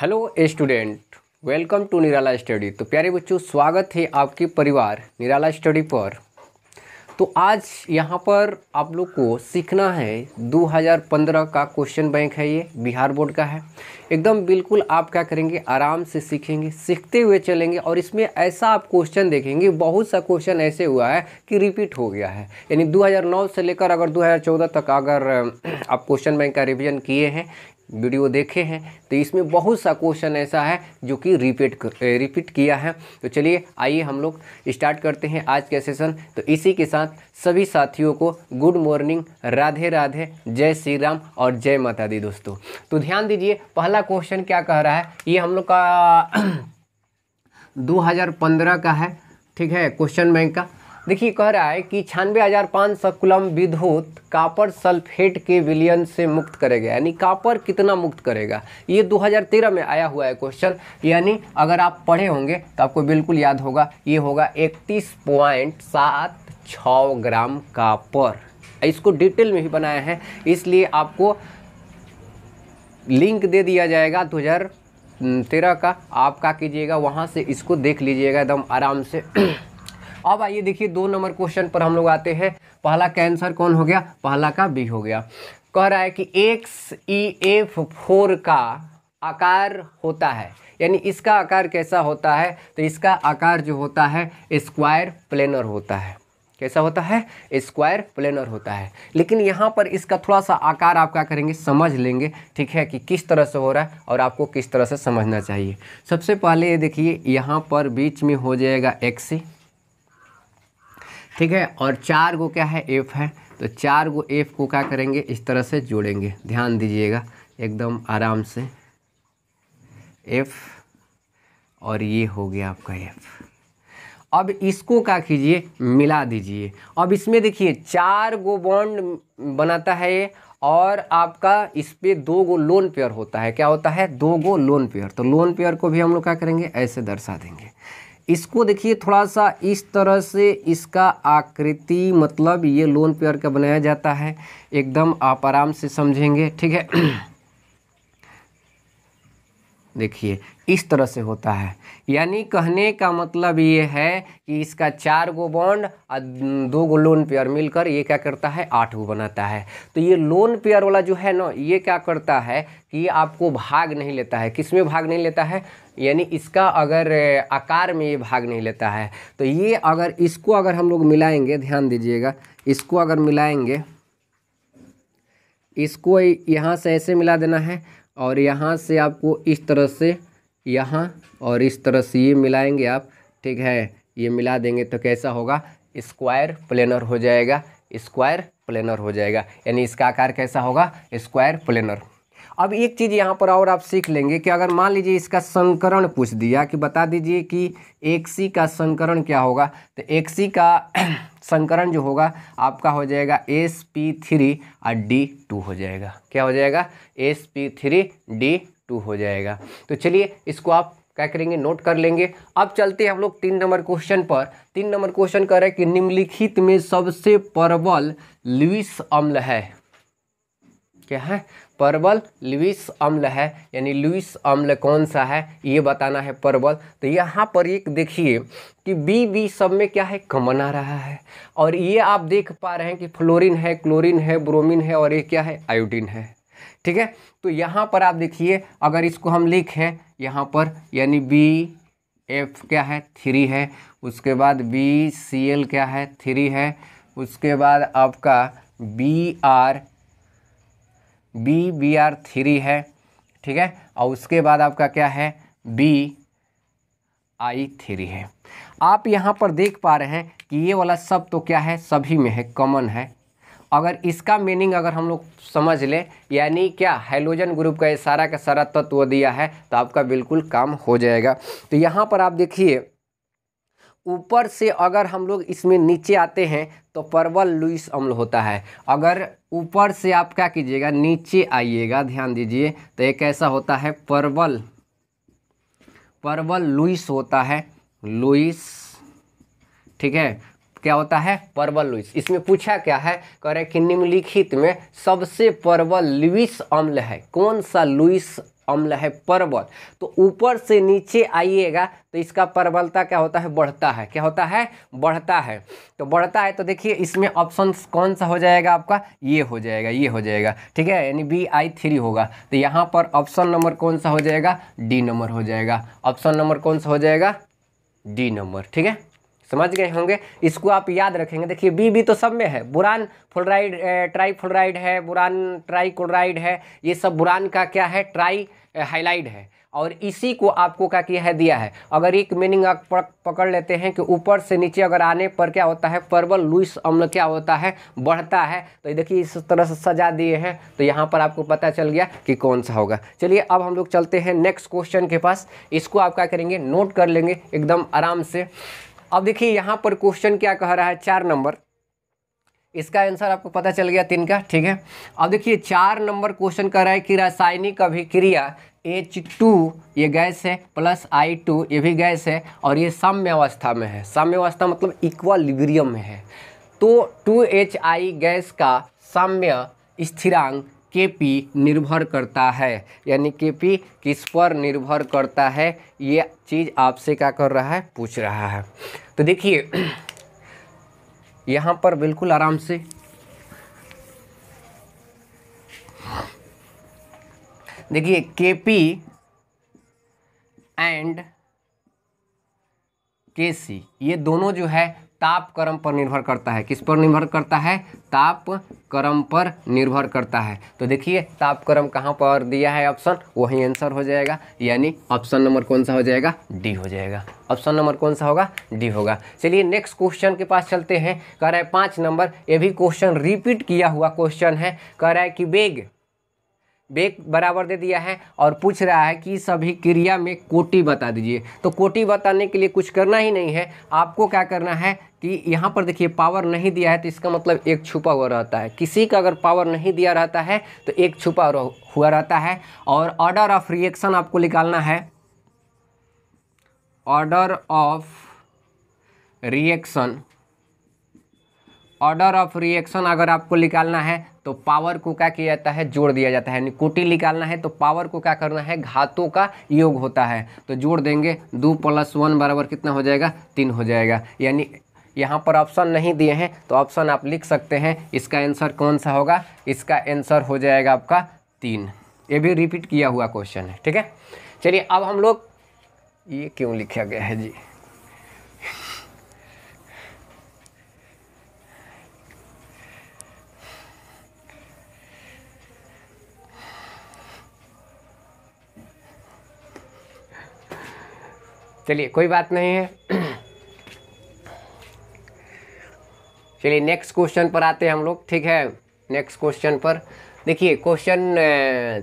Hello student, welcome to Nirala study. तो प्यारे बच्चों, स्वागत है आपके परिवार निराला स्टडी पर। तो आज यहाँ पर आप लोग को सीखना है 2015 का क्वेश्चन बैंक है। ये बिहार बोर्ड का है। एकदम बिल्कुल आप क्या करेंगे, आराम से सीखेंगे, सीखते हुए चलेंगे। और इसमें ऐसा आप क्वेश्चन देखेंगे, बहुत सा क्वेश्चन ऐसे हुआ है कि रिपीट हो गया है। यानी 2009 से लेकर अगर 2014 तक अगर आप क्वेश्चन बैंक का रिवीजन किए हैं, वीडियो देखे हैं, तो इसमें बहुत सा क्वेश्चन ऐसा है जो कि रिपीट किया है। तो चलिए आइए हम लोग स्टार्ट करते हैं आज के सेशन। तो इसी के साथ सभी साथियों को गुड मॉर्निंग, राधे राधे, जय श्री राम और जय माता दी। दोस्तों तो ध्यान दीजिए, पहला क्वेश्चन क्या कह रहा है। ये हम लोग का 2015 का है, ठीक है, क्वेश्चन बैंक का। देखिए कह रहा है कि 96,500 कूलम विद्युत कॉपर सल्फेट के विलयन से मुक्त करेगा। यानी कॉपर कितना मुक्त करेगा, ये 2013 में आया हुआ है क्वेश्चन। यानी अगर आप पढ़े होंगे तो आपको बिल्कुल याद होगा, ये होगा 31.76 ग्राम कॉपर। इसको डिटेल में ही बनाया है, इसलिए आपको लिंक दे दिया जाएगा 2013 का। आप क्या कीजिएगा, वहाँ से इसको देख लीजिएगा एकदम आराम से। अब आइए देखिए 2 नंबर क्वेश्चन पर हम लोग आते हैं। पहला का आंसर कौन हो गया, पहला का बी हो गया। कह रहा है कि XeF4 का आकार होता है। यानी इसका आकार कैसा होता है, तो इसका आकार जो होता है स्क्वायर प्लेनर होता है। कैसा होता है, स्क्वायर प्लेनर होता है। लेकिन यहाँ पर इसका थोड़ा सा आकार आप क्या करेंगे, समझ लेंगे, ठीक है, कि किस तरह से हो रहा है और आपको किस तरह से समझना चाहिए। सबसे पहले ये देखिए, यहाँ पर बीच में हो जाएगा XC, ठीक है, और 4 गो क्या है, F है। तो 4 गो F को क्या करेंगे, इस तरह से जोड़ेंगे। ध्यान दीजिएगा एकदम आराम से, F और ये हो गया आपका F। अब इसको क्या कीजिए, मिला दीजिए। अब इसमें देखिए 4 गो बॉन्ड बनाता है ये, और आपका इस पे 2 गो लोन पेयर होता है। क्या होता है, 2 गो लोन पेयर। तो लोन पेयर को भी हम लोग क्या करेंगे, ऐसे दर्शा देंगे। इसको देखिए थोड़ा सा इस तरह से, इसका आकृति मतलब ये लोन पेयर का बनाया जाता है। एकदम आप आराम से समझेंगे, ठीक है। देखिए इस तरह से होता है। यानी कहने का मतलब ये है कि इसका 4 गो बॉन्ड और 2 गो लोन पेयर मिलकर ये क्या करता है, 8 गो बनाता है। तो ये लोन पेयर वाला जो है ना, ये क्या करता है कि ये आपको भाग नहीं लेता है। किस में भाग नहीं लेता है, यानी इसका अगर आकार में ये भाग नहीं लेता है। तो ये अगर इसको अगर हम लोग मिलाएंगे, ध्यान दीजिएगा, इसको अगर मिलाएंगे, इसको यहाँ से ऐसे मिला देना है, और यहाँ से आपको इस तरह से यहाँ और इस तरह से ये मिलाएंगे आप, ठीक है। ये मिला देंगे तो कैसा होगा, स्क्वायर प्लेनर हो जाएगा। स्क्वायर प्लेनर हो जाएगा, यानी इसका आकार कैसा होगा, स्क्वायर प्लेनर। अब एक चीज़ यहाँ पर और आप सीख लेंगे कि अगर मान लीजिए इसका संकरण पूछ दिया कि बता दीजिए कि XC का संकरण क्या होगा, तो XC का संकरण जो होगा आपका हो जाएगा sp3 और D2 हो जाएगा। क्या हो जाएगा, sp3 D2 हो जाएगा। तो चलिए इसको आप क्या करेंगे, नोट कर लेंगे। अब चलते हैं हम लोग 3 नंबर क्वेश्चन पर। 3 नंबर क्वेश्चन कर रहे हैं कि निम्नलिखित में सबसे प्रबल लुईस अम्ल है। क्या है, प्रबल लुईस अम्ल है। यानी लुईस अम्ल कौन सा है, ये बताना है प्रबल। तो यहाँ पर एक देखिए कि बी सब में क्या है, कॉमन आ रहा है। और ये आप देख पा रहे हैं कि फ्लोरीन है, क्लोरीन है, ब्रोमीन है, और ये क्या है, आयोडीन है, ठीक है। तो यहाँ पर आप देखिए, अगर इसको हम लिखें यहाँ पर, यानी BF क्या है, 3 है। उसके बाद BCl क्या है, 3 है। उसके बाद आपका BR3 है, ठीक है। और उसके बाद आपका क्या है, BI3 है। आप यहाँ पर देख पा रहे हैं कि ये वाला सब तो क्या है, सभी में है, कॉमन है। अगर इसका मीनिंग अगर हम लोग समझ लें, यानी क्या, हाइड्रोजन ग्रुप का ये सारा का सारा तत्व दिया है, तो आपका बिल्कुल काम हो जाएगा। तो यहाँ पर आप देखिए, ऊपर से अगर हम लोग इसमें नीचे आते हैं तो प्रबल लुईस अम्ल होता है। अगर ऊपर से आप क्या कीजिएगा, नीचे आइएगा, ध्यान दीजिए, तो ये कैसा होता है, प्रबल लुईस होता है, लुईस, ठीक है। क्या होता है, प्रबल लुईस। इसमें पूछा क्या है, कह रहे कि निम्नलिखित में सबसे प्रबल लुईस अम्ल है। कौन सा लुईस अम्ल है परबल, तो ऊपर से नीचे आइएगा तो इसका परबलता क्या होता है, बढ़ता है। क्या होता है, बढ़ता है। तो बढ़ता है तो देखिए इसमें ऑप्शन कौन सा हो जाएगा आपका, ये हो जाएगा, ये हो जाएगा, ठीक है, यानी Bi3 होगा। तो यहाँ पर ऑप्शन नंबर कौन सा हो जाएगा, डी नंबर हो जाएगा। ऑप्शन नंबर कौन सा हो जाएगा, डी नंबर, ठीक है, समझ गए होंगे। इसको आप याद रखेंगे। देखिए बी तो सब में है, बुरान फ्लोराइड ट्राईफ्लोराइड है, बुरान ट्राईक्लोराइड है, ये सब बुरान का क्या है, ट्राई हाइलाइड है। और इसी को आपको क्या किया है, दिया है। अगर एक मीनिंग आप पकड़ लेते हैं कि ऊपर से नीचे अगर आने पर क्या होता है, परबल लुईस अम्ल क्या होता है, बढ़ता है। तो देखिए इस तरह से सजा दिए हैं, तो यहाँ पर आपको पता चल गया कि कौन सा होगा। चलिए अब हम लोग चलते हैं नेक्स्ट क्वेश्चन के पास। इसको आप क्या करेंगे, नोट कर लेंगे एकदम आराम से। अब देखिए यहाँ पर क्वेश्चन क्या कह रहा है, 4 नंबर, इसका आंसर आपको पता चल गया 3 का, ठीक है। अब देखिए 4 नंबर क्वेश्चन कर रहा है कि रासायनिक अभिक्रिया H2 ये गैस है प्लस I2 ये भी गैस है और ये साम्य अवस्था में है। साम्य अवस्था मतलब इक्विलिब्रियम में है। तो 2HI गैस का साम्य स्थिरांक Kp निर्भर करता है, यानी Kp किस पर निर्भर करता है, ये चीज़ आपसे क्या कर रहा है, पूछ रहा है। तो देखिए यहाँ पर बिल्कुल आराम से देखिए Kp एंड Kc ये दोनों जो है ताप क्रम पर निर्भर करता है। किस पर निर्भर करता है, ताप क्रम पर निर्भर करता है। तो देखिए ताप क्रम कहाँ पर दिया है ऑप्शन, वही आंसर हो जाएगा, यानी ऑप्शन नंबर कौन सा हो जाएगा, डी हो जाएगा। ऑप्शन नंबर कौन सा होगा, डी होगा। चलिए नेक्स्ट क्वेश्चन के पास चलते हैं। कह रहा है 5 नंबर, ये भी क्वेश्चन रिपीट किया हुआ क्वेश्चन है। कह रहा है कि वेग बराबर दे दिया है और पूछ रहा है कि सभी क्रिया में कोटि बता दीजिए। तो कोटि बताने के लिए कुछ करना ही नहीं है, आपको क्या करना है कि यहाँ पर देखिए पावर नहीं दिया है तो इसका मतलब एक छुपा हुआ रहता है। किसी का अगर पावर नहीं दिया रहता है तो एक छुपा हुआ रहता है। और ऑर्डर ऑफ रिएक्शन आपको निकालना है। ऑर्डर ऑफ रिएक्शन अगर आपको निकालना है तो पावर को क्या किया जाता है, जोड़ दिया जाता है। यानी कोटि निकालना है तो पावर को क्या करना है, घातों का योग होता है, तो जोड़ देंगे। 2 + 1 बराबर कितना हो जाएगा, 3 हो जाएगा। यानी यहाँ पर ऑप्शन नहीं दिए हैं तो ऑप्शन आप लिख सकते हैं। इसका आंसर कौन सा होगा, इसका आंसर हो जाएगा आपका 3। ये भी रिपीट किया हुआ क्वेश्चन है, ठीक है। चलिए अब हम लोग, ये क्यों लिखा गया है जी, चलिए कोई बात नहीं है। चलिए नेक्स्ट क्वेश्चन पर आते हैं हम लोग, ठीक है। नेक्स्ट क्वेश्चन पर देखिए क्वेश्चन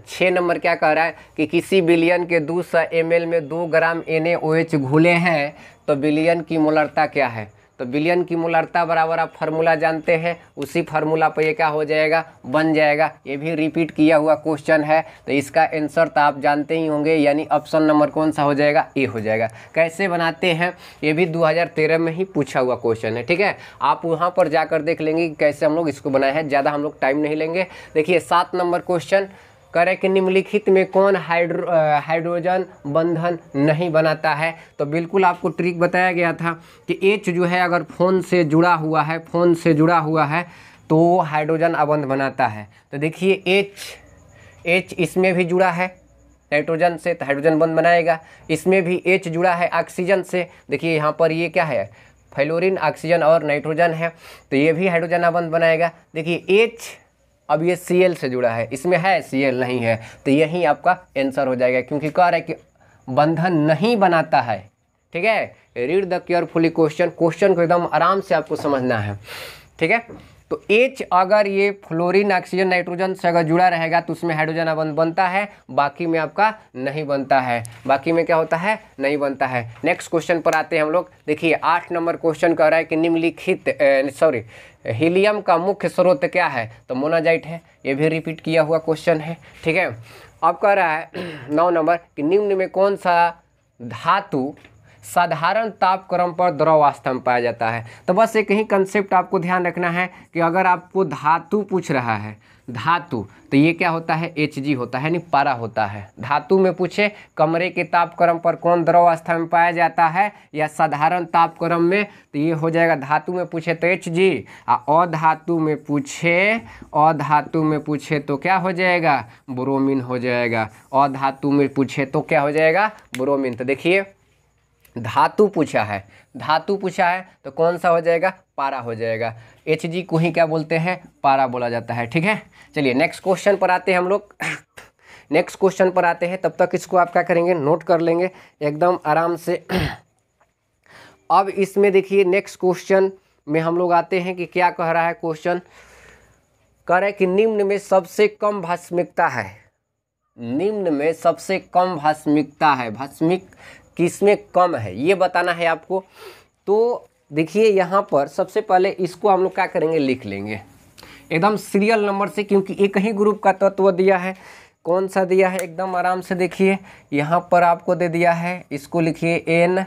6 नंबर क्या कह रहा है कि किसी विलयन के 200 ml में 2 ग्राम NaOH घुले हैं तो विलयन की मोलरता क्या है। तो विलयन की मोलरता बराबर आप फार्मूला जानते हैं, उसी फार्मूला पर ये क्या हो जाएगा, बन जाएगा। ये भी रिपीट किया हुआ क्वेश्चन है तो इसका आंसर तो आप जानते ही होंगे, यानी ऑप्शन नंबर कौन सा हो जाएगा, ए हो जाएगा। कैसे बनाते हैं, ये भी 2013 में ही पूछा हुआ क्वेश्चन है, ठीक है। आप वहाँ पर जाकर देख लेंगे कि कैसे हम लोग इसको बनाए हैं, ज़्यादा हम लोग टाइम नहीं लेंगे। देखिए 7 नंबर क्वेश्चन करें कि निम्नलिखित में कौन हाइड्रोजन बंधन नहीं बनाता है। तो बिल्कुल आपको ट्रिक बताया गया था कि H जो है अगर फोन से जुड़ा हुआ है तो हाइड्रोजन अबंध बनाता है। तो देखिए H इसमें भी जुड़ा है नाइट्रोजन से तो हाइड्रोजन बंध बनाएगा। इसमें भी H जुड़ा है ऑक्सीजन से, देखिए यहाँ पर ये क्या है, फ्लोरीन, ऑक्सीजन और नाइट्रोजन है, तो ये भी हाइड्रोजन अबंध बनाएगा। देखिए H अब ये Cl से जुड़ा है, इसमें है Cl नहीं है, तो यही आपका आंसर हो जाएगा, क्योंकि कह रहा है कि बंधन नहीं बनाता है, ठीक है। रीड द केयरफुली क्वेश्चन को एकदम आराम से आपको समझना है, ठीक है। तो H अगर ये फ्लोरीन, ऑक्सीजन, नाइट्रोजन से अगर जुड़ा रहेगा तो उसमें हाइड्रोजन अबंध बनता है, बाकी में आपका नहीं बनता है। बाकी में क्या होता है, नहीं बनता है। नेक्स्ट क्वेश्चन पर आते हैं हम लोग। देखिए 8 नंबर क्वेश्चन कह रहा है कि निम्नलिखित हीलियम का मुख्य स्रोत क्या है। तो मोनाजाइट है, ये भी रिपीट किया हुआ क्वेश्चन है, ठीक है। अब कह रहा है 9 नंबर कि निम्न में कौन सा धातु साधारण तापक्रम पर द्रव अवस्था में पाया जाता है। तो बस एक ही कंसेप्ट आपको ध्यान रखना है कि अगर आपको धातु पूछ रहा है, धातु, तो ये क्या होता है, Hg होता है, यानी पारा होता है। धातु में पूछे कमरे के तापक्रम पर कौन द्रव अवस्था में पाया जाता है या साधारण तापक्रम में, तो ये हो जाएगा। धातु में पूछे तो Hg, अधातु में पूछे तो क्या हो जाएगा, ब्रोमीन हो जाएगा। अधातु में पूछे तो क्या हो जाएगा, ब्रोमीन। तो देखिए धातु पूछा है तो कौन सा हो जाएगा, पारा हो जाएगा। Hg को ही क्या बोलते हैं, पारा बोला जाता है। ठीक है, चलिए नेक्स्ट क्वेश्चन पर आते हैं हम लोग। नेक्स्ट क्वेश्चन पर आते हैं, तब तक इसको आप क्या करेंगे, नोट कर लेंगे एकदम आराम से। अब इसमें देखिए नेक्स्ट क्वेश्चन में हम लोग आते हैं कि क्या कह रहा है क्वेश्चन। कह रहा है कि निम्न में सबसे कम भास्मिकता है, निम्न में सबसे कम भास्मिकता है, भास्मिक किसमें कम है ये बताना है आपको। तो देखिए यहाँ पर सबसे पहले इसको हम लोग क्या करेंगे, लिख लेंगे एकदम सीरियल नंबर से, क्योंकि एक ही ग्रुप का तत्व दिया है। कौन सा दिया है, एकदम आराम से देखिए, यहाँ पर आपको दे दिया है, इसको लिखिए N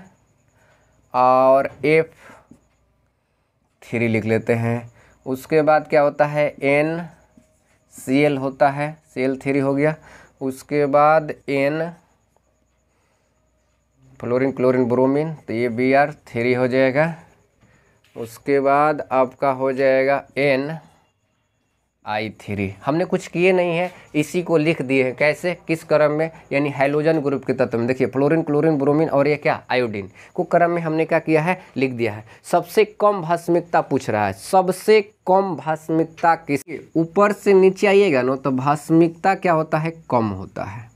और F3 लिख लेते हैं। उसके बाद क्या होता है, NCl होता है, Cl3 हो गया। उसके बाद N फ्लोरीन क्लोरीन ब्रोमीन, तो ये Br3 हो जाएगा। उसके बाद आपका हो जाएगा NI3। हमने कुछ किए नहीं है, इसी को लिख दिए हैं। कैसे, किस क्रम में, यानी हाइड्रोजन ग्रुप के तत्व में। देखिए फ्लोरीन क्लोरीन ब्रोमीन और ये क्या, आयोडीन को क्रम में हमने क्या किया है, लिख दिया है। सबसे कम भास्मिकता पूछ रहा है, सबसे कम भास्मिकता किसकी, ऊपर से नीचे आइएगा ना तो भास्मिकता क्या होता है, कम होता है।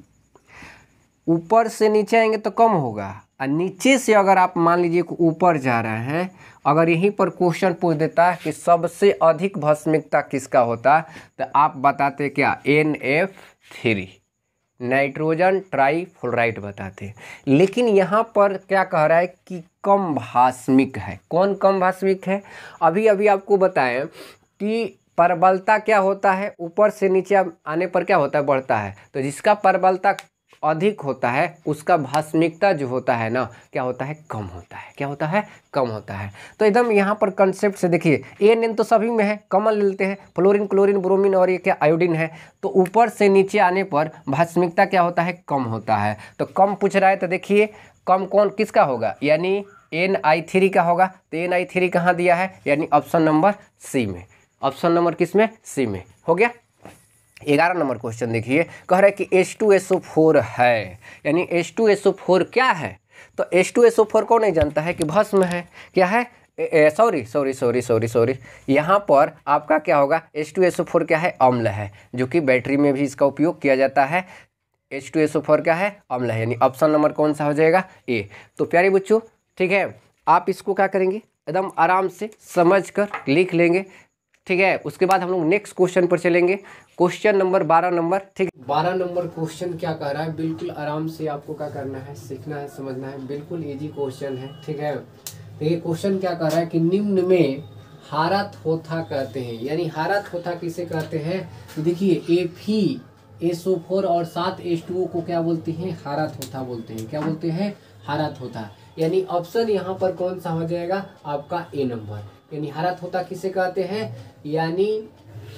ऊपर से नीचे आएंगे तो कम होगा, और नीचे से अगर आप मान लीजिए कि ऊपर जा रहे हैं, अगर यहीं पर क्वेश्चन पूछ देता है कि सबसे अधिक भास्मिकता किसका होता, तो आप बताते क्या, NF3 नाइट्रोजन ट्राईफ्लोराइड बताते। लेकिन यहाँ पर क्या कह रहा है कि कम भास्मिक है। कौन कम भास्मिक है, अभी अभी आपको बताएं कि परबलता क्या होता है, ऊपर से नीचे आने पर क्या होता है, बढ़ता है। तो जिसका परबलता अधिक होता है उसका भास्मिकता जो होता है ना, क्या होता है, कम होता है। क्या होता है, कम होता है। तो एकदम यहाँ पर कंसेप्ट से देखिए, AN तो सभी में है, कॉमन ले लेते हैं, फ्लोरीन क्लोरीन ब्रोमीन और ये क्या, आयोडीन है। तो ऊपर से नीचे आने पर भास्मिकता क्या होता है, कम होता है। तो कम पूछ रहा है, तो देखिए कम कौन किसका होगा, यानी NI3 का होगा। तो NI3 कहाँ दिया है, यानी ऑप्शन नंबर सी में। ऑप्शन नंबर किस में, सी में। हो गया। 11 नंबर क्वेश्चन देखिए, कह रहा है कि H2SO4 है, यानी H2SO4 क्या है। तो H2SO4 को नहीं जानता है कि भस्म है, क्या है, सॉरी, यहाँ पर आपका क्या होगा, H2SO4 क्या है, अम्ल है, जो कि बैटरी में भी इसका उपयोग किया जाता है। H2SO4 क्या है, अम्ल है, यानी ऑप्शन नंबर कौन सा हो जाएगा, ए। तो प्यारे बच्चों, ठीक है, आप इसको क्या करेंगे, एकदम आराम से समझ कर लिख लेंगे। ठीक है, उसके बाद हम लोग नेक्स्ट क्वेश्चन पर चलेंगे, क्वेश्चन नंबर 12 नंबर। ठीक है, 12 नंबर क्वेश्चन क्या कह रहा है, बिल्कुल आराम से आपको क्या करना है, सीखना है, समझना है, बिल्कुल इजी क्वेश्चन है। ठीक है, तो ये क्वेश्चन क्या कह रहा है कि निम्न में हारा थोथा कहते हैं, यानी हारा थोथा किसे कहते हैं। तो देखिए FeSO4 और 7H2O को क्या बोलते हैं, हारा थोथा बोलते हैं। क्या बोलते हैं, हारा थोथा। यानी ऑप्शन यहाँ पर कौन सा हो जाएगा, आपका ए नंबर। यानी हारा थोथा किसे कहते हैं, यानी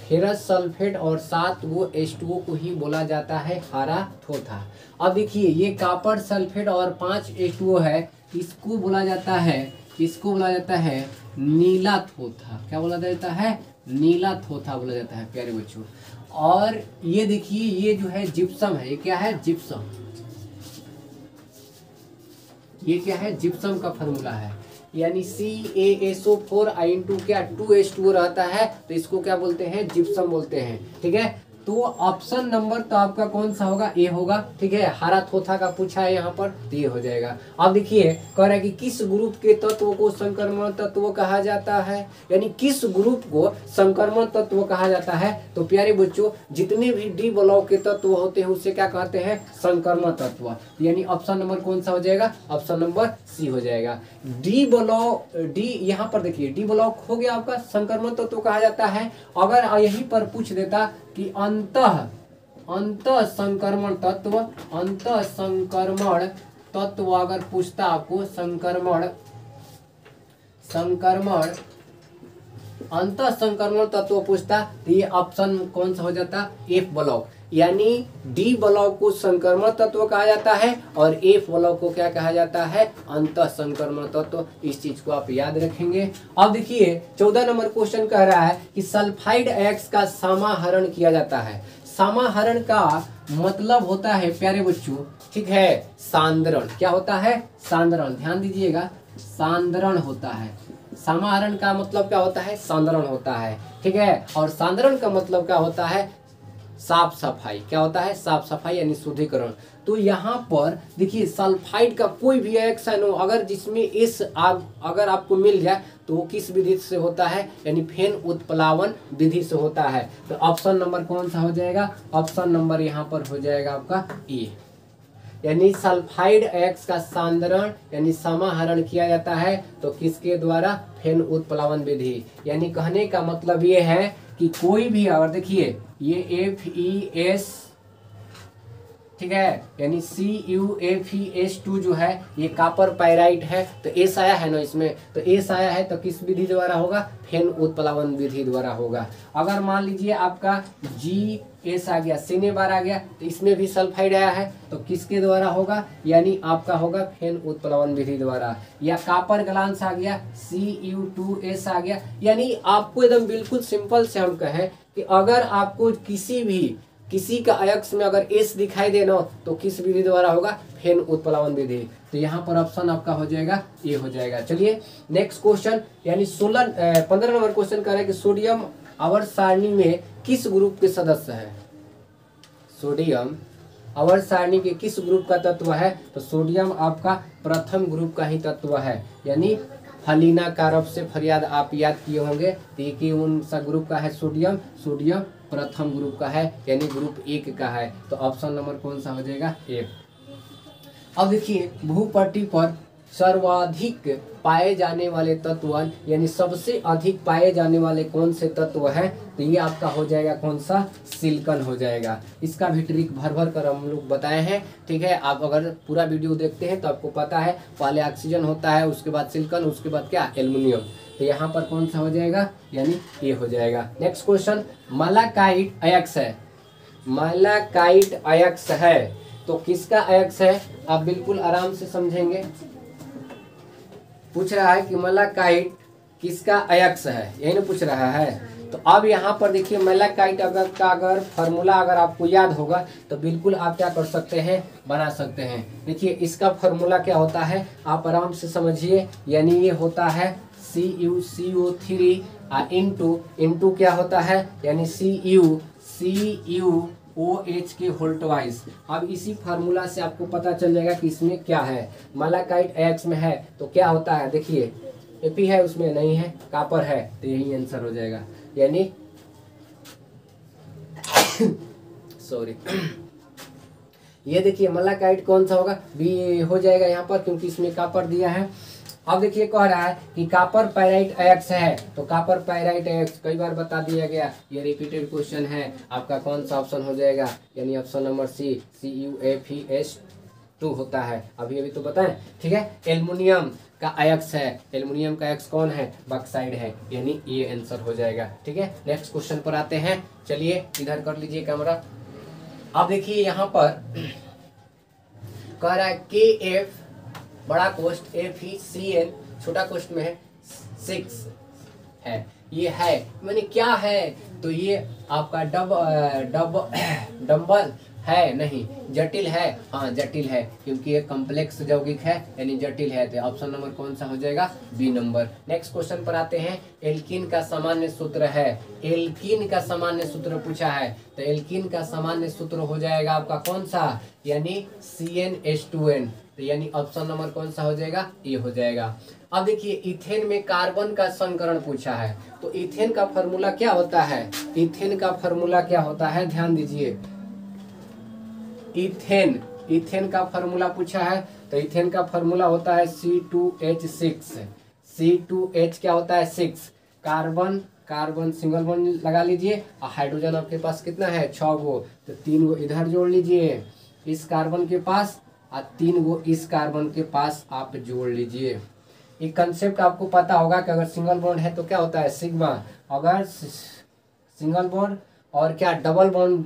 फेरस सल्फेट और 7 H2O को ही बोला जाता है हारा थोथा। अब देखिए ये कॉपर सल्फेट और 5 H2O है, इसको बोला जाता है, इसको बोला जाता है नीला थोथा। क्या बोला जाता है, नीला थोथा बोला जाता है प्यारे बच्चों। और ये देखिए ये जो है जिप्सम है, ये क्या है, जिप्सम। ये क्या है, जिप्सम का फॉर्मूला है, यानी CaSO4 क्या 2H2O रहता है, तो इसको क्या बोलते हैं, जिप्सम बोलते हैं। ठीक है, तो ऑप्शन नंबर तो आपका कौन सा होगा, ए होगा। ठीक है, हारा थोथा का पूछा है यहाँ पर, तो ये हो जाएगा। अब देखिए कह रहा है कि किस ग्रुप के तत्व को संक्रमण तत्व कहा जाता है, यानी किस ग्रुप को संक्रमण तत्व कहा जाता है। तो प्यारे बच्चों, जितने भी डी ब्लॉक के तत्व होते हैं उसे क्या कहते हैं, संक्रमण तत्व। यानी ऑप्शन नंबर कौन सा हो जाएगा, ऑप्शन नंबर सी हो जाएगा। डी ब्लॉक, डी यहाँ पर देखिए डी ब्लॉक हो गया आपका, संक्रमण तत्व कहा जाता है। अगर यहीं पर पूछ देता कि अंतः संक्रमण तत्व, अंतः संक्रमण तत्व अगर पूछता आपको, संक्रमण अंतः संक्रमण तत्व पूछता, तो ये ऑप्शन कौन सा हो जाता, एफ ब्लॉक। यानी डी ब्लॉक को संक्रमण तत्व कहा जाता है और एफ ब्लॉक को क्या कहा जाता है, अंतः संक्रमण तत्व। इस चीज को आप याद रखेंगे। अब देखिए 14 नंबर क्वेश्चन कह रहा है कि सल्फाइड आयक्स का समाहरण किया जाता है। समाहरण का मतलब होता है प्यारे बच्चों, ठीक है, सांद्रण। क्या होता है, सांद्रण। ध्यान दीजिएगा, सांद्रण होता है। समाहरण का मतलब क्या होता है, सांद्रण होता है, ठीक है। और सांद्रण का मतलब क्या होता है, साफ सफाई। क्या होता है, साफ सफाई यानी शुद्धिकरण। तो यहाँ पर देखिए सल्फाइड का कोई भी आयन हो अगर जिसमें इस अगर आपको मिल जाए तो वो किस विधि से होता है, यानी फेन उत्प्लावन विधि से होता है। तो ऑप्शन नंबर कौन सा हो जाएगा, ऑप्शन नंबर यहाँ पर हो जाएगा आपका ए। यानी सल्फाइड आयक्स का सांद्रण यानी समाहरण किया जाता है तो किसके द्वारा, फेन उत्प्लावन विधि। यानी कहने का मतलब ये है कि कोई भी, और देखिए ये FeS, ठीक है, यानी CuFeS2 जो है ये कॉपर पाइराइट है। तो एस आया है ना इसमें, तो एस आया है तो किस विधि द्वारा होगा, फेन उत्प्लावन विधि द्वारा होगा। अगर मान लीजिए आपका GS आ गया, सिनेबार आ गया, तो इसमें भी सल्फाइड आया है तो किसके द्वारा होगा, यानी आपका होगा फेन उत्प्लावन विधि द्वारा। या कॉपर ग्लांस आ गया, Cu2S आ गया। यानी आपको एकदम बिल्कुल सिंपल से हम कहें कि अगर आपको किसी का अयस्क में अगर एस दिखाई देना तो किस विधि द्वारा होगा, फेन उत्प्लावन विधि। तो यहाँ पर ऑप्शन आपका हो जाएगा ये हो जाएगा। चलिए नेक्स्ट क्वेश्चन, यानी 15 नंबर क्वेश्चन कर रहे हैं कि सोडियम आवर्त सारणी में किस ग्रुप के सदस्य है। सोडियम आवर्त सारणी के किस ग्रुप का तत्व है, तो सोडियम आपका प्रथम ग्रुप का ही तत्व है। यानी फलीना कारब से फरियाद आप याद किए होंगे, तो ये कौन सा ग्रुप का है, सोडियम प्रथम ग्रुप का है, यानी ग्रुप 1 का है। तो ऑप्शन नंबर कौन सा हो जाएगा, ए। अब देखिए भूपट्टी पर सर्वाधिक पाए जाने वाले तत्व, यानी सबसे अधिक पाए जाने वाले कौन से तत्व हैं, तो ये आपका हो जाएगा कौन सा, सिलिकॉन हो जाएगा। इसका भी ट्रिक भर भर कर हम लोग बताए हैं, ठीक है। आप अगर पूरा वीडियो देखते हैं तो आपको पता है, पहले ऑक्सीजन होता है, उसके बाद सिलिकॉन, उसके बाद क्या, एल्युमिनियम। तो यहाँ पर कौन सा हो जाएगा, यानी ये हो जाएगा। नेक्स्ट क्वेश्चन, मालाकाइट अयस्क है, मालाकाइट अयस्क है तो किसका अयस्क है, आप बिल्कुल आराम से समझेंगे। पूछ रहा है कि मालाकाइट किसका अयस्क है, यही ना पूछ रहा है। तो अब यहाँ पर देखिए मालाकाइट अगर फार्मूला अगर आपको याद होगा तो बिल्कुल आप क्या कर सकते हैं, बना सकते हैं। देखिए इसका फार्मूला क्या होता है, आप आराम से समझिए। यानी ये होता है CuCO3 इंटू क्या होता है, यानी CuOH के होल ट्वाइस। अब इसी फार्मूला से आपको पता चल जाएगा कि इसमें क्या है। मालाकाइट अयस्क में है तो क्या होता है, देखिए Fe है, उसमें नहीं है, कॉपर है, तो यही आंसर हो जाएगा। यानी सॉरी ये देखिए मालाकाइट कौन सा होगा, बी हो जाएगा यहाँ पर, क्योंकि इसमें कॉपर दिया है। अब देखिए कह रहा है कि कॉपर पाइराइट अयस्क है, तो कॉपर पाइराइट अयस्क कई बार बता दिया गया, ये रिपीटेड क्वेश्चन है। आपका कौन सा ऑप्शन हो जाएगा, यानी ऑप्शन नंबर सी, CuFeS2 होता है। अभी तो बताएं, ठीक है। एल्युमिनियम का अयस्क है, एल्युमिनियम का अयस्क कौन है, बॉक्साइड है, यानी ये आंसर हो जाएगा, ठीक है। नेक्स्ट क्वेश्चन पर आते हैं। चलिए इधर कर लीजिए कैमरा। अब देखिए यहाँ पर कह रहा है KF बड़ा कोष्ठ, FeCN छोटा कोष्ठ में है 6 है, ये है मैंने क्या है, तो ये आपका डबल है, नहीं जटिल है, हाँ जटिल है, क्योंकि ये कॉम्प्लेक्स यौगिक है यानी जटिल है। तो ऑप्शन नंबर कौन सा हो जाएगा, बी नंबर। नेक्स्ट क्वेश्चन पर आते हैं। एल्कीन का सामान्य सूत्र है, एल्कीन का सामान्य सूत्र पूछा है, तो एल्कीन का सामान्य सूत्र हो जाएगा आपका कौन सा, यानी CnH2n। तो यानी ऑप्शन नंबर कौन सा हो जाएगा, ये हो जाएगा। अब देखिए इथेन में कार्बन का संकरण पूछा है, तो इथेन का फॉर्मूला क्या होता है, इथेन का फॉर्मूला क्या होता है, ध्यान दीजिए। इथेन का फॉर्मूला पूछा है, तो इथेन का फॉर्मूला होता है C2H6। C2H क्या होता है, 6। कार्बन सिंगल बॉन्ड लगा लीजिए, और हाइड्रोजन आपके पास कितना है, 6 गो, तो 3 गो इधर जोड़ लीजिए। इस कार्बन के पास और 3 गो इस कार्बन के पास आप जोड़ लीजिए। एक कंसेप्ट आपको पता होगा कि अगर सिंगल बॉन्ड है तो क्या होता है सिग्मा, अगर सिंगल बॉन्ड और क्या डबल बॉन्ड,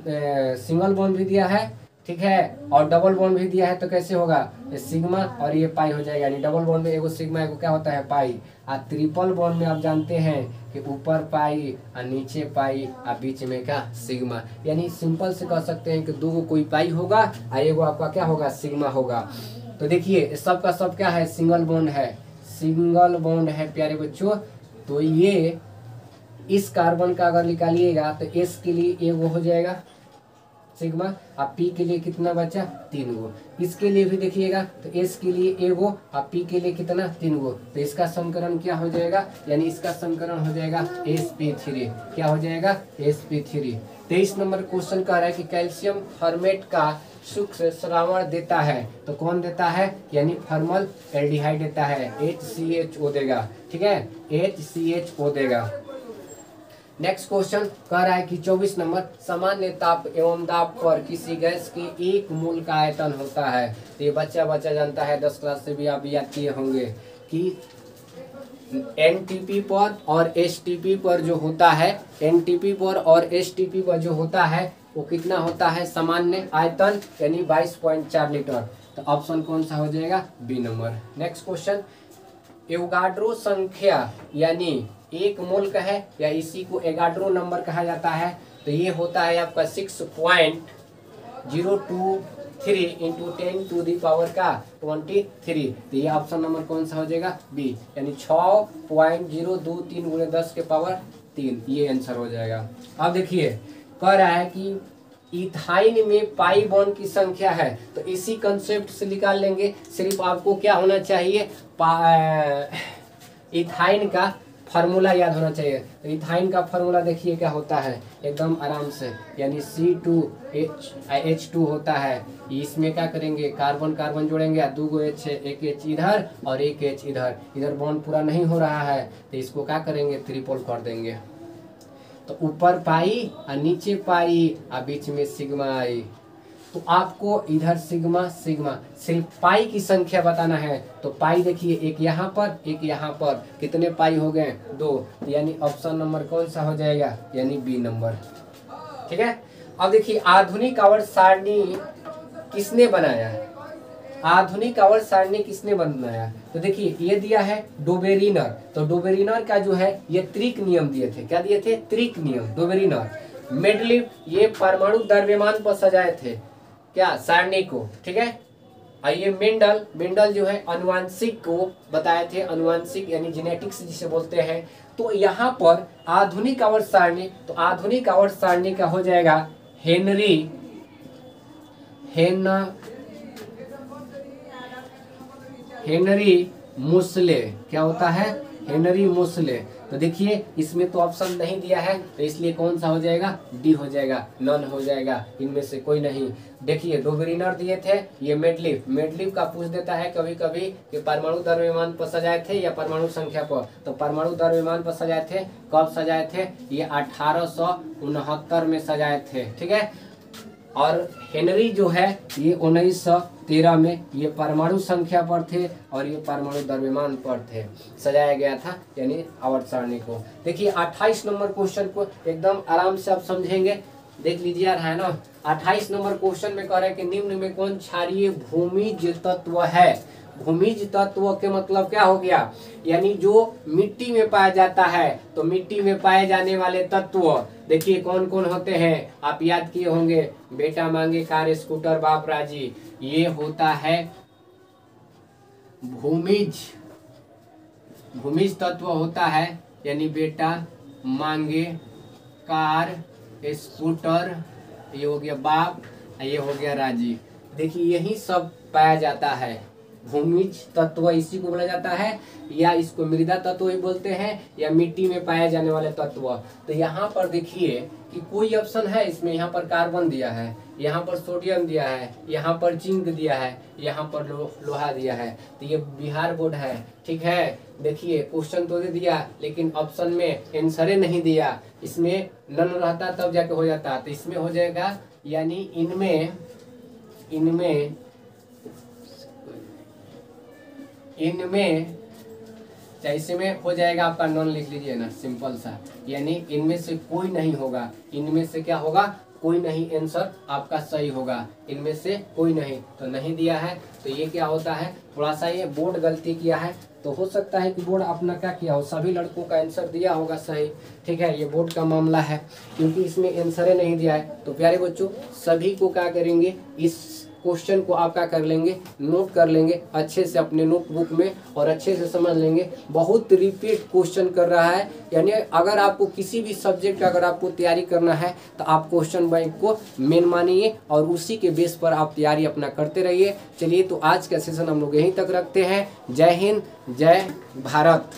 सिंगल बॉन्ड भी दिया है, ठीक है, और डबल बॉन्ड भी दिया है तो कैसे होगा, ये सिग्मा और ये पाई हो जाएगा। यानी डबल बॉन्ड में एगो सिग्मा एगो क्या होता है पाई, और ट्रिपल बॉन्ड में आप जानते हैं कि ऊपर पाई और नीचे पाई और बीच में क्या सिग्मा। यानी सिंपल से कह सकते हैं कि 2 गो कोई पाई होगा और एगो आपका क्या होगा सिग्मा होगा। तो देखिए सब का सब क्या है सिंगल बॉन्ड है, सिंगल बॉन्ड है प्यारे बच्चों। तो ये इस कार्बन का अगर निकालिएगा तो एस के लिए एगो हो जाएगा सिग्मा, और पी के लिए कितना बचा 3 गो। इसके लिए भी देखिएगा तो एस के लिए एगो और पी के लिए कितना 3 गो। तो इसका समीकरण क्या हो जाएगा, यानी इसका समीकरण हो जाएगा sp3। क्या हो जाएगा sp3। 23 नंबर क्वेश्चन कह रहा है कि कैल्शियम फॉर्मेट का सूक्ष्म श्रावण देता है, तो कौन देता है, यानी फॉर्मल एल्डिहाइड देता है, HCHO देगा, ठीक है, HCHO देगा। नेक्स्ट क्वेश्चन कह रहा है कि 24 नंबर सामान्य ताप एवं दाब पर किसी गैस के 1 मोल का आयतन होता है। तो ये बच्चा जानता है, 10 क्लास से भी आप याद किए होंगे कि NTP पर और STP पर जो होता है, NTP पर और STP पर जो होता है वो कितना होता है सामान्य आयतन, यानी 22.4 लीटर। तो ऑप्शन कौन सा हो जाएगा, B number. Next question Avogadro संख्या यानी 1 मोल का है या इसी को एवोगाड्रो नंबर कहा जाता है। तो ये होता है आपका 6.023 इंटू 10 टू दी पावर का 23। तो ये ऑप्शन नंबर कौन सा हो जाएगा, बी, यानी 6.023 गुणे 10 के पावर 3, ये आंसर हो जाएगा। अब देखिए कह रहा है कि इथाइन में पाई बॉन्ड की संख्या है, तो इसी कंसेप्ट से निकाल लेंगे। सिर्फ आपको क्या होना चाहिए, इथाइन का फार्मूला याद होना चाहिए। तो इथाइन का फार्मूला देखिए क्या होता है एकदम आराम से, यानी C2H2 होता है। इसमें क्या करेंगे, कार्बन कार्बन जोड़ेंगे, 2 गो H है, 1 H इधर और 1 H इधर, इधर बॉन्ड पूरा नहीं हो रहा है तो इसको क्या करेंगे ट्रिपल कर देंगे। तो ऊपर पाई और नीचे पाई और बीच में सिग्मा आई। तो आपको इधर सिग्मा सिग्मा सिर्फ पाई की संख्या बताना है। तो पाई देखिए एक यहाँ पर एक यहाँ पर, कितने पाई हो गए 2, यानी ऑप्शन नंबर कौन सा हो जाएगा, यानी बी नंबर, ठीक है। अब देखिए आधुनिक आवर्त सारणी किसने बनाया है, आधुनिक आवर्त सारणी किसने बनाया। तो देखिए ये दिया है डोबेरिनर। तो डोबेरिनर का जो है ये त्रिक नियम दिए थे, क्या दिए थे, त्रिक नियम डोबेरिनर। मेडलिफ ये परमाणु द्रव्यमान पर सजाए थे क्या सारणी को, ठीक है। और ये मेंडल जो है अनुवांशिक को बताए थे, अनुवांशिक यानी जेनेटिक्स जिसे बोलते हैं। तो यहाँ पर आधुनिक आवर्त सारणी, तो आधुनिक आवर्त सारणी का हो जाएगा हेनरी मुसले। क्या होता है, हेनरी मुसले। तो देखिए इसमें तो ऑप्शन नहीं दिया है तो इसलिए कौन सा हो जाएगा, डी हो जाएगा, नन हो जाएगा, इनमें से कोई नहीं। देखिए डोबेरिनर दिए थे, ये मेडलिफ का पूछ देता है कभी कभी कि परमाणु द्रव्यमान पर सजाए थे या परमाणु संख्या पर। तो परमाणु द्रव्यमान पर सजाए थे, कब सजाए थे, ये 1869 में सजाए थे, ठीक है। और हेनरी जो है ये 1913 में ये परमाणु संख्या पर थे और ये परमाणु द्रव्यमान पर थे, सजाया गया था यानी आवर्त सारणी को। देखिए 28 नंबर क्वेश्चन को एकदम आराम से आप समझेंगे, देख लीजिए यार, है ना। 28 नंबर क्वेश्चन में कह रहे हैं कि निम्न में कौन क्षारीय भूमिज तत्व है। भूमिज तत्व के मतलब क्या हो गया, यानी जो मिट्टी में पाया जाता है। तो मिट्टी में पाए जाने वाले तत्व देखिए कौन कौन होते हैं, आप याद किए होंगे, बेटा मांगे कार स्कूटर बाप राजी, ये होता है भूमिज तत्व होता है, यानी बेटा मांगे कार स्कूटर, ये हो गया बाप, ये हो गया राजी। देखिए यही सब पाया जाता है, भूमिज तत्व इसी को बोला जाता है, या इसको मृदा तत्व ही बोलते हैं, या मिट्टी में पाए जाने वाले तत्व। तो यहाँ पर देखिए कि कोई ऑप्शन है इसमें, यहाँ पर कार्बन दिया है, यहाँ पर सोडियम दिया है, यहाँ पर जिंक दिया है, यहाँ पर लोहा दिया है। तो ये बिहार बोर्ड है, ठीक है। देखिए क्वेश्चन तो दे दिया लेकिन ऑप्शन में आंसर नहीं दिया, इसमें नन रहता तब जाके हो जाता। तो इसमें हो जाएगा, यानी इनमें इनमें जैसे में हो जाएगा आपका नॉन लिख लीजिए ना, सिंपल सा, यानी इनमें से कोई नहीं होगा, इनमें से क्या होगा, कोई नहीं, आंसर आपका सही होगा, इनमें से कोई नहीं, तो नहीं दिया है, तो ये क्या होता है, थोड़ा सा ये बोर्ड गलती किया है, तो हो सकता है कि बोर्ड अपना क्या किया हो, सभी लड़कों का आंसर दिया होगा सही, ठीक है, ये बोर्ड का मामला है, क्योंकि इसमें आंसर नहीं दिया है। तो प्यारे बच्चों, सभी को क्या करेंगे, इस क्वेश्चन को आप क्या कर लेंगे, नोट कर लेंगे अच्छे से अपने नोटबुक में और अच्छे से समझ लेंगे। बहुत रिपीट क्वेश्चन कर रहा है, यानी अगर आपको किसी भी सब्जेक्ट का अगर आपको तैयारी करना है तो आप क्वेश्चन बैंक को मेन मानिए और उसी के बेस पर आप तैयारी अपना करते रहिए। चलिए, तो आज का सेशन हम लोग यहीं तक रखते हैं। जय हिंद, जय भारत।